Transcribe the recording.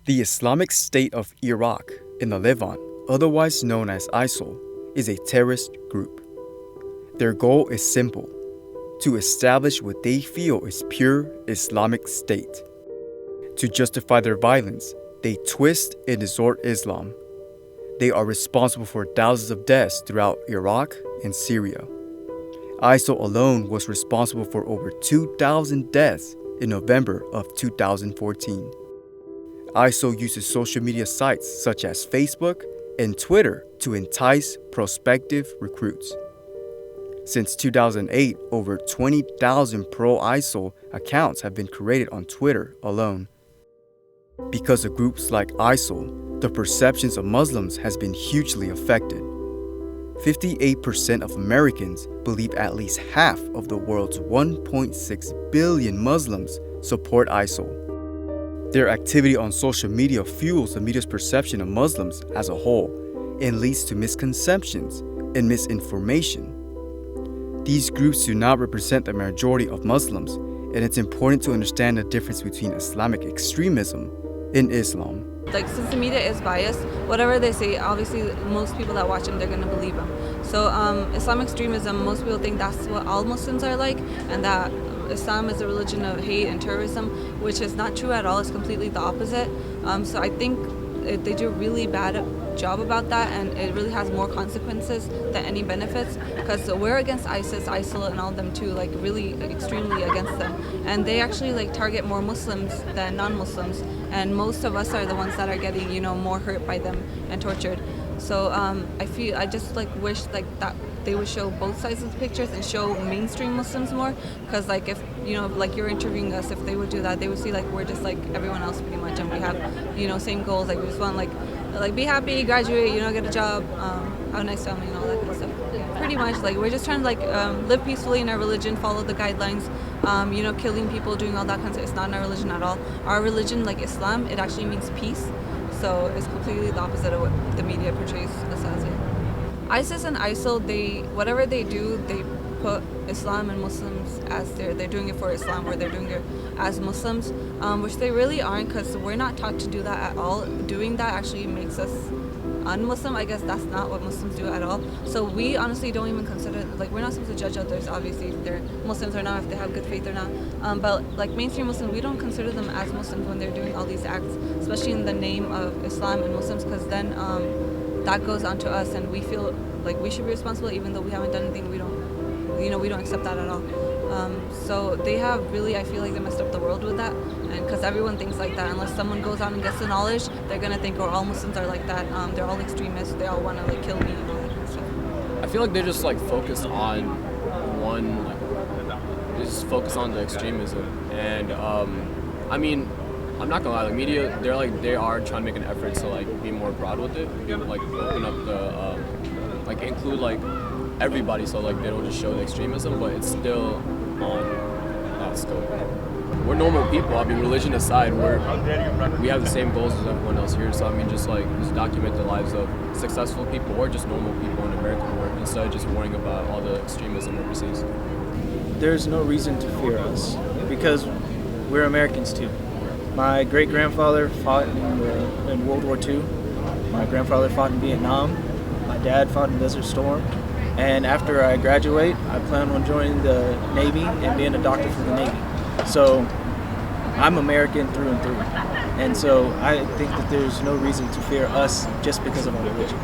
The Islamic State of Iraq in the Levant, otherwise known as ISIL, is a terrorist group. Their goal is simple: to establish what they feel is pure Islamic State. To justify their violence, they twist and distort Islam. They are responsible for thousands of deaths throughout Iraq and Syria. ISIL alone was responsible for over 2,000 deaths in November of 2014. ISIL uses social media sites such as Facebook and Twitter to entice prospective recruits. Since 2008, over 20,000 pro-ISIL accounts have been created on Twitter alone. Because of groups like ISIL, the perceptions of Muslims has been hugely affected. 58% of Americans believe at least half of the world's 1.6 billion Muslims support ISIL. Their activity on social media fuels the media's perception of Muslims as a whole and leads to misconceptions and misinformation. These groups do not represent the majority of Muslims, and it's important to understand the difference between Islamic extremism and Islam. Since the media is biased, whatever they say, obviously most people that watch them, they're going to believe them. So Islamic extremism, most people think that's what all Muslims are like, and that Islam is a religion of hate and terrorism, which is not true at all. It's completely the opposite. So I think they do a really bad job about that, and it really has more consequences than any benefits, because we're against ISIS, ISIL, and all of them too, really extremely against them. And they actually target more Muslims than non-Muslims, and most of us are the ones that are getting more hurt by them and tortured. So I just wish that they would show both sides of the pictures and show mainstream Muslims more, because if you're interviewing us, if they would do that, they would see we're just like everyone else pretty much, and we have same goals. We just want be happy, graduate, get a job, have a nice family, and all that kind of stuff. Pretty much we're just trying to live peacefully in our religion, follow the guidelines. Killing people, doing all that kind of stuff, it's not in our religion at all. Our religion, like Islam, it actually means peace. So it's completely the opposite of what the media portrays us as. ISIS and ISIL, whatever they do, they put Islam and Muslims as they're doing it for Islam, or they're doing it as Muslims, which they really aren't, because we're not taught to do that at all. Doing that actually makes us un-Muslim. I guess that's not what Muslims do at all. So we honestly don't even consider, we're not supposed to judge others, obviously, if they're Muslims or not, if they have good faith or not. But mainstream Muslims, we don't consider them as Muslims when they're doing all these acts, especially in the name of Islam and Muslims, because then that goes on to us, and we feel like we should be responsible, even though we haven't done anything. We don't accept that at all. So they have really, I feel like they messed up the world with that, and because everyone thinks like that. Unless someone goes out and gets the knowledge, they're gonna think, all Muslims are like that. They're all extremists. They all want to kill me and all that kind of stuff. I feel like they're just focused on one, they just focus on the extremism, and I mean, I'm not gonna lie, media, they are trying to make an effort to be more broad with it, open up the include everybody, so they don't just show the extremism, but it's still on that scope. We're normal people. I mean, religion aside, we have the same goals as everyone else here. So I mean, just document the lives of successful people or just normal people in American work, instead of just worrying about all the extremism overseas. There's no reason to fear us, because we're Americans too. My great-grandfather fought in World War II. My grandfather fought in Vietnam. My dad fought in Desert Storm. And after I graduate, I plan on joining the Navy and being a doctor for the Navy. So I'm American through and through. And so I think that there's no reason to fear us just because of our religion.